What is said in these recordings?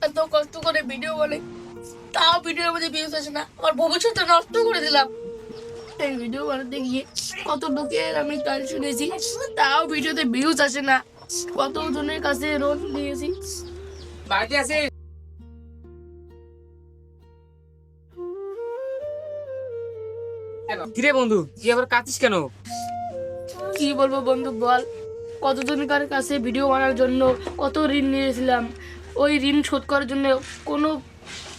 এত কষ্ট করে ভিডিও বানাই, তাও ভিডিওর মধ্যে ভিউজ আসে না। আমার ভবিষ্যৎটা নষ্ট করে দিলাম। এই ভিডিও বানাতে গিয়ে কত লোকের আমি গান শুনেছি, তাও ভিডিওতে ভিউজ আসে না। কত জনের কাছে রোল দিয়েছি। বাড়িতে আছে কিরে বন্ধু, তুই আবার কাঁদছিস কেন? কি বলবো বন্ধু বল, কতজনকার কাছে ভিডিও বানার জন্য কত ঋণ নিয়েছিলাম, ওই ঋণ শোধ করার জন্য কোনো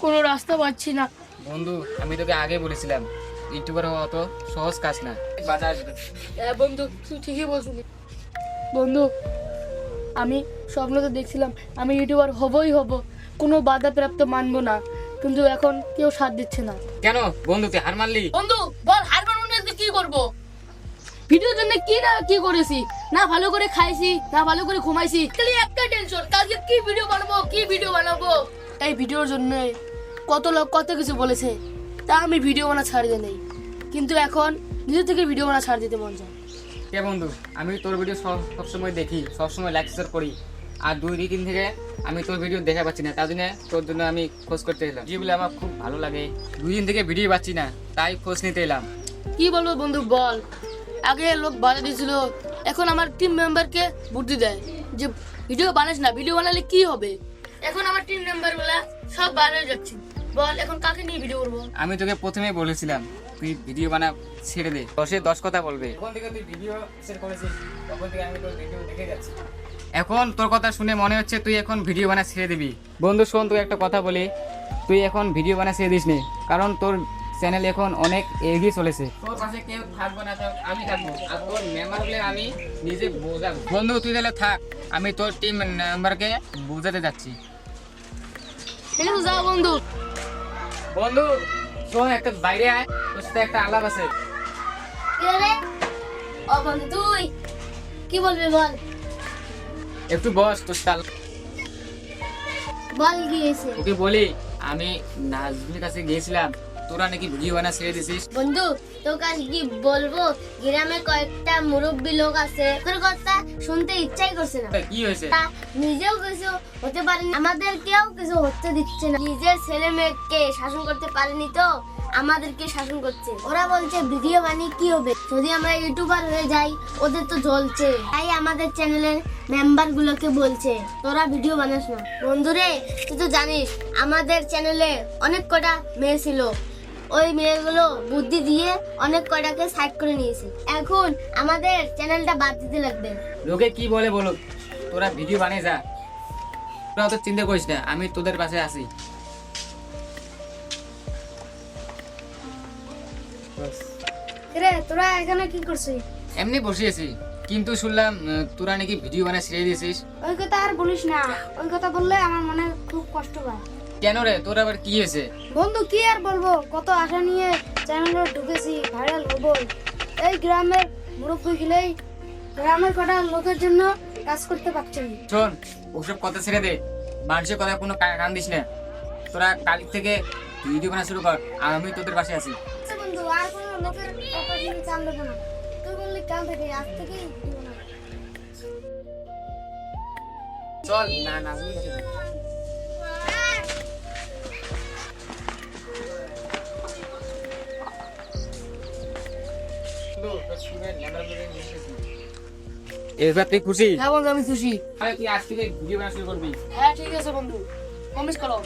কোনো রাস্তা পাচ্ছি না। বন্ধু, আমি তোকে আগে বলেছিলাম ইউটিউবার হওয়া অত সহজ কাজ না। বাধা আসবে। হ্যাঁ বন্ধু, তুই ঠিকই বলছিলি। বন্ধু, আমি স্বপ্নতে দেখছিলাম আমি ইউটিউবার হবই হব, কোনো বাধা প্রাপ্ত মানবো না, কিন্তু এখন কেউ সাথ দিচ্ছে না। কেন বন্ধু, তুই হার মারলি? বন্ধু বল, হার মানবো না কি করব? ভিডিওর জন্য কি না কি করেছি, না ভালো করে খাইছি, না ভালো করে ঘুমাইছি, খালি একটা টেনশন, কালকে কি ভিডিও বানাবো, কি ভিডিও বানাবো। এই ভিডিওর জন্য কত লোক কত কিছু বলেছে, তা আমি ভিডিও বানা ছাড় দিয়ে নেই, কিন্তু এখন নিজে থেকে ভিডিও বানা ছাড় দিতে মন চায়। কে বন্ধু, আমি তোর ভিডিও সবসময় দেখি, সবসময় লাইক শেয়ার করি, আর 2-3 দিন থেকে আমি তোর ভিডিও দেখা পাচ্ছি না, তার জন্য তোর জন্য আমি খোঁজ করতে এলাম। যেগুলো আমার খুব ভালো লাগে, 2 দিন থেকে ভিডিও পাচ্ছি না, তাই খোঁজ নিতে এলাম। কি বলবো বন্ধু বল, আগে লোক বাধা দিয়েছিল, এখন আমার টিম মেম্বারকে বুদ্ধি দেয় যে ভিডিও বানাস না, ভিডিও বানালে কি হবে। এখন আমার টিম মেম্বার গুলা সব বাইরে যাচ্ছে, বল এখন কাকে নিয়ে ভিডিও করবো? আমি তোকে প্রথমেই বলেছিলাম তুই ভিডিও বানা ছেড়ে দে, 10 কথা বলবে। এখন থেকে তুই ভিডিও শেয়ার করেছিস, তখন থেকে আমি তোর ভিডিও দেখে যাচ্ছি। এখন তোর কথা শুনে মনে হচ্ছে তুই এখন ভিডিও বানা ছেড়ে দিবি। বন্ধু শোন, তুই একটা কথা বলি, তুই এখন ভিডিও বানা ছেড়ে দিস নি, কারণ তোর চ্যানেল এখন অনেক এগিয়ে চলেছে। তোর পাশে কেউ থাকবো না, আমি থাকবো, আর তোর মেম্বারগুলো আমি নিজে বোঝাবো। বন্ধু তুই তাহলে থাক, আমি তোর টিম মেম্বারকে বোঝাতে যাচ্ছি। ঠিক আছে যাও বন্ধু। বন্ধু শোন, একটা বাইরে আয়, তোর সাথে একটা আলাপ আছে। ও বন্ধু তুই কি বলবি বল? একটু বস, তোর সাথে বল গিয়েছে ওকে বলি আমি নাজমিনের কাছে গিয়েছিলাম, তোরা নাকি ভিডিও বানা ছেড়ে দিছিস। বন্ধু তোকে আজ কি বলবো, গ্রামে কয়েকটা মুরব্বী লোক আছে, তোর কথা শুনতে ইচ্ছাই করছে না। কি হয়েছে? তা নিজেও কিছু হতে পারেনি, আমাদেরকেও কিছু হতে দিচ্ছে না। নিজের ছেলে মেয়েকে শাসন করতে পারেনি তো আমাদেরকে শাসন করছে। ওরা বলছে ভিডিও বানিয়ে কি হবে, যদি আমরা ইউটিউবার হয়ে যাই ওদের তো জ্বলছে, তাই আমাদের চ্যানেলের মেম্বার গুলোকে বলছে তোরা ভিডিও বানাস না। বন্ধুরে তুই তো জানিস আমাদের চ্যানেলে অনেক কটা মেয়ে ছিল, ওই মেয়েগুলো বুদ্ধি দিয়ে অনেক কয়টাকে সাইড করে নিয়েছে, এখন আমাদের চ্যানেলটা বাদ দিতে লাগবে। লোকে কি বলে বলো, তোরা ভিডিও বানিয়ে যা, তোরা তো চিন্তা করিস না, আমি তোদের পাশে আছি। রে তোরা এখানে কি করছিস? এমনি বসিয়েছি, কিন্তু শুনলাম তোরা নাকি ভিডিও বানা ছেড়ে দিয়েছিস। ওই কথা আর বলিস না, ওই কথা বললে আমার মনে খুব কষ্ট পায়। কেন রে, তোর আবার কি হয়েছে? বন্ধু কি আর বলবো, কত আশা নিয়ে চ্যানেলে ঢুকেছি, ভাইরাল হবো, এই গ্রামের মুরব্বী গিলেই গ্রামের কটা লোকের জন্য কাজ করতে পারছেন। শোন, ওসব কথা ছেড়ে দে, মানুষের কথা কোনো কান দিস না, তোরা কাল থেকে ভিডিও বানা শুরু কর, আর আমি তোদের পাশে আছি। বন্ধু আর কোনো লোকের কথা নিয়ে চাল দেবো না, তুই বললি কাল থেকে, আজ থেকেই দিব না। চল না না এবার তুই খুশি? হ্যাঁ বন্ধু আমি খুশি। তুই আজ থেকে ভিডিও বানা শুরু করবি? হ্যাঁ ঠিক আছে বন্ধু, প্রমিস করো।